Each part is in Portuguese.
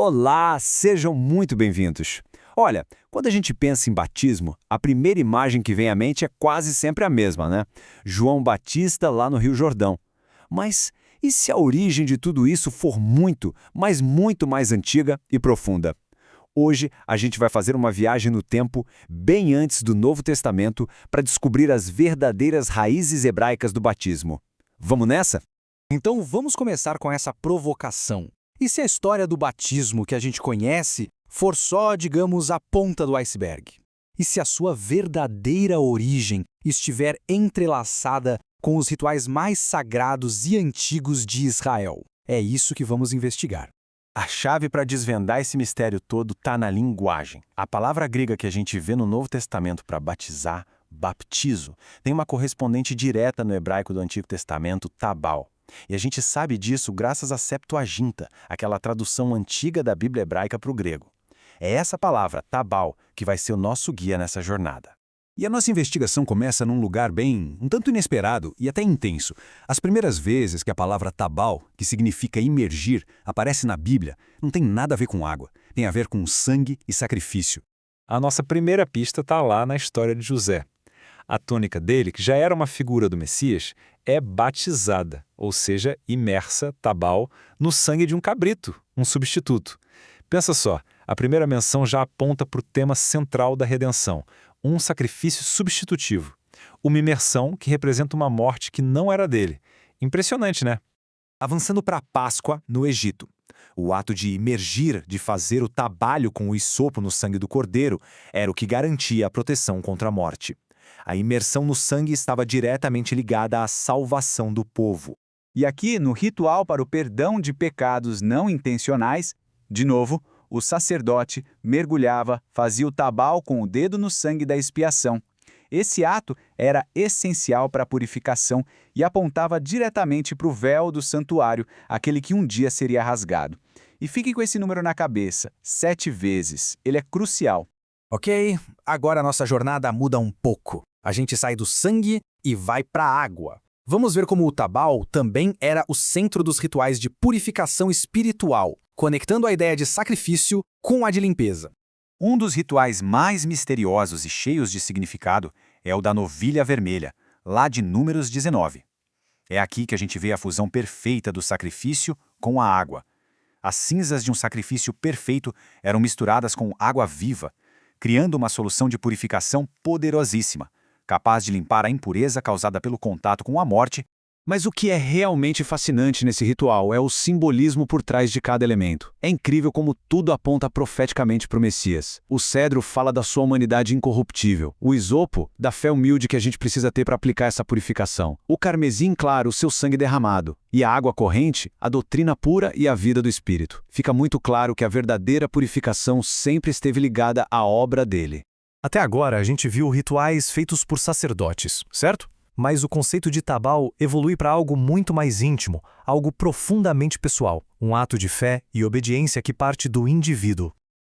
Olá, sejam muito bem-vindos. Olha, quando a gente pensa em batismo, a primeira imagem que vem à mente é quase sempre a mesma, né? João Batista lá no Rio Jordão. Mas e se a origem de tudo isso for muito, mas muito mais antiga e profunda? Hoje a gente vai fazer uma viagem no tempo bem antes do Novo Testamento para descobrir as verdadeiras raízes hebraicas do batismo. Vamos nessa? Então vamos começar com essa provocação. E se a história do batismo que a gente conhece for só, digamos, a ponta do iceberg? E se a sua verdadeira origem estiver entrelaçada com os rituais mais sagrados e antigos de Israel? É isso que vamos investigar. A chave para desvendar esse mistério todo está na linguagem. A palavra grega que a gente vê no Novo Testamento para batizar, baptizo, tem uma correspondente direta no hebraico do Antigo Testamento, tabal. E a gente sabe disso graças à Septuaginta, aquela tradução antiga da Bíblia hebraica para o grego. É essa palavra, tabal, que vai ser o nosso guia nessa jornada. E a nossa investigação começa num lugar um tanto inesperado e até intenso. As primeiras vezes que a palavra tabal, que significa imergir, aparece na Bíblia, não tem nada a ver com água, tem a ver com sangue e sacrifício. A nossa primeira pista está lá na história de José. A túnica dele, que já era uma figura do Messias, é batizada, ou seja, imersa, tabal, no sangue de um cabrito, um substituto. Pensa só, a primeira menção já aponta para o tema central da redenção, um sacrifício substitutivo. Uma imersão que representa uma morte que não era dele. Impressionante, né? Avançando para a Páscoa, no Egito. O ato de imergir, de fazer o trabalho com o hisopo no sangue do cordeiro, era o que garantia a proteção contra a morte. A imersão no sangue estava diretamente ligada à salvação do povo. E aqui, no ritual para o perdão de pecados não intencionais, de novo, o sacerdote mergulhava, fazia o tabal com o dedo no sangue da expiação. Esse ato era essencial para a purificação e apontava diretamente para o véu do santuário, aquele que um dia seria rasgado. E fiquem com esse número na cabeça, 7 vezes. Ele é crucial. Ok, agora a nossa jornada muda um pouco. A gente sai do sangue e vai para a água. Vamos ver como o tabal também era o centro dos rituais de purificação espiritual, conectando a ideia de sacrifício com a de limpeza. Um dos rituais mais misteriosos e cheios de significado é o da novilha vermelha, lá de Números 19. É aqui que a gente vê a fusão perfeita do sacrifício com a água. As cinzas de um sacrifício perfeito eram misturadas com água viva, criando uma solução de purificação poderosíssima, capaz de limpar a impureza causada pelo contato com a morte. Mas o que é realmente fascinante nesse ritual é o simbolismo por trás de cada elemento. É incrível como tudo aponta profeticamente para o Messias. O cedro fala da sua humanidade incorruptível. O isopo, da fé humilde que a gente precisa ter para aplicar essa purificação. O carmesim claro, o seu sangue derramado. E a água corrente, a doutrina pura e a vida do Espírito. Fica muito claro que a verdadeira purificação sempre esteve ligada à obra dele. Até agora a gente viu rituais feitos por sacerdotes, certo? Mas o conceito de tabal evolui para algo muito mais íntimo, algo profundamente pessoal, um ato de fé e obediência que parte do indivíduo.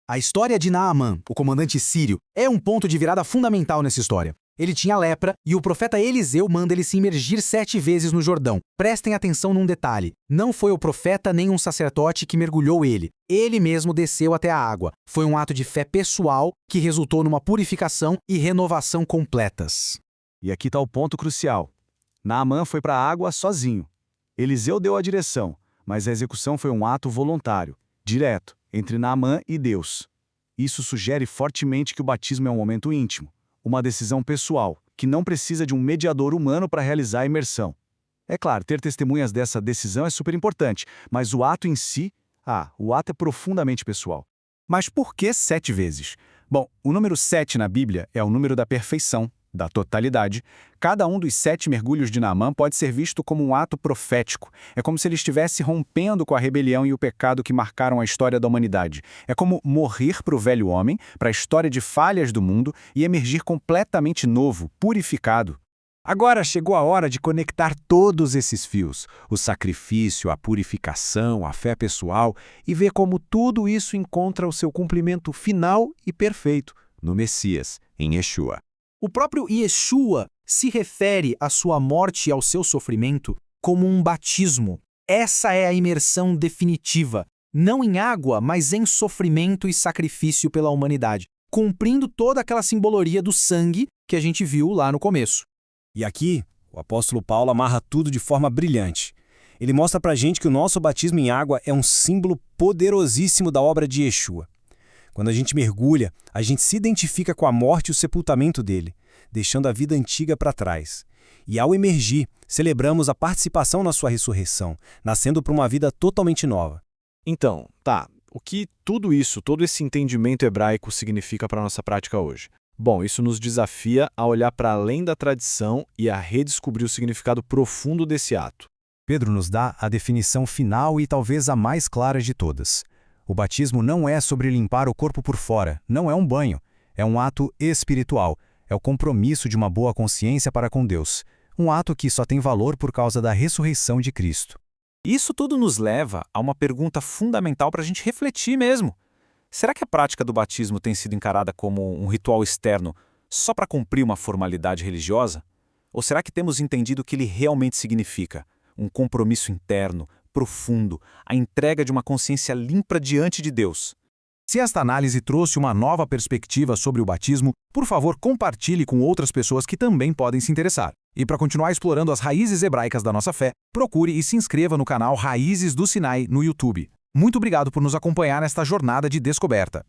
A história de Naamã, o comandante sírio, é um ponto de virada fundamental nessa história. Ele tinha lepra e o profeta Eliseu manda ele se imergir 7 vezes no Jordão. Prestem atenção num detalhe. Não foi o profeta nem um sacerdote que mergulhou ele. Ele mesmo desceu até a água. Foi um ato de fé pessoal que resultou numa purificação e renovação completas. E aqui está o ponto crucial. Naamã foi para a água sozinho. Eliseu deu a direção, mas a execução foi um ato voluntário, direto, entre Naamã e Deus. Isso sugere fortemente que o batismo é um momento íntimo, uma decisão pessoal, que não precisa de um mediador humano para realizar a imersão. É claro, ter testemunhas dessa decisão é super importante, mas o ato em si, o ato é profundamente pessoal. Mas por que 7 vezes? Bom, o número 7 na Bíblia é o número da perfeição, da totalidade. Cada um dos 7 mergulhos de Naamã pode ser visto como um ato profético. É como se ele estivesse rompendo com a rebelião e o pecado que marcaram a história da humanidade. É como morrer para o velho homem, para a história de falhas do mundo e emergir completamente novo, purificado. Agora chegou a hora de conectar todos esses fios, o sacrifício, a purificação, a fé pessoal, e ver como tudo isso encontra o seu cumprimento final e perfeito no Messias, em Yeshua. O próprio Yeshua se refere à sua morte e ao seu sofrimento como um batismo. Essa é a imersão definitiva. não em água, mas em sofrimento e sacrifício pela humanidade, cumprindo toda aquela simbologia do sangue que a gente viu lá no começo. E aqui, o apóstolo Paulo amarra tudo de forma brilhante. Ele mostra pra gente que o nosso batismo em água é um símbolo poderosíssimo da obra de Yeshua. Quando a gente mergulha, a gente se identifica com a morte e o sepultamento dele, deixando a vida antiga para trás. E ao emergir, celebramos a participação na sua ressurreição, nascendo para uma vida totalmente nova. Então, o que tudo isso, todo esse entendimento hebraico significa para a nossa prática hoje? Bom, isso nos desafia a olhar para além da tradição e a redescobrir o significado profundo desse ato. Pedro nos dá a definição final e talvez a mais clara de todas. O batismo não é sobre limpar o corpo por fora, não é um banho. É um ato espiritual, é o compromisso de uma boa consciência para com Deus. Um ato que só tem valor por causa da ressurreição de Cristo. Isso tudo nos leva a uma pergunta fundamental para a gente refletir mesmo. Será que a prática do batismo tem sido encarada como um ritual externo só para cumprir uma formalidade religiosa? Ou será que temos entendido o que ele realmente significa? Um compromisso interno, profundo, a entrega de uma consciência limpa diante de Deus. Se esta análise trouxe uma nova perspectiva sobre o batismo, por favor, compartilhe com outras pessoas que também podem se interessar. E para continuar explorando as raízes hebraicas da nossa fé, procure e se inscreva no canal Raízes do Sinai no YouTube. Muito obrigado por nos acompanhar nesta jornada de descoberta.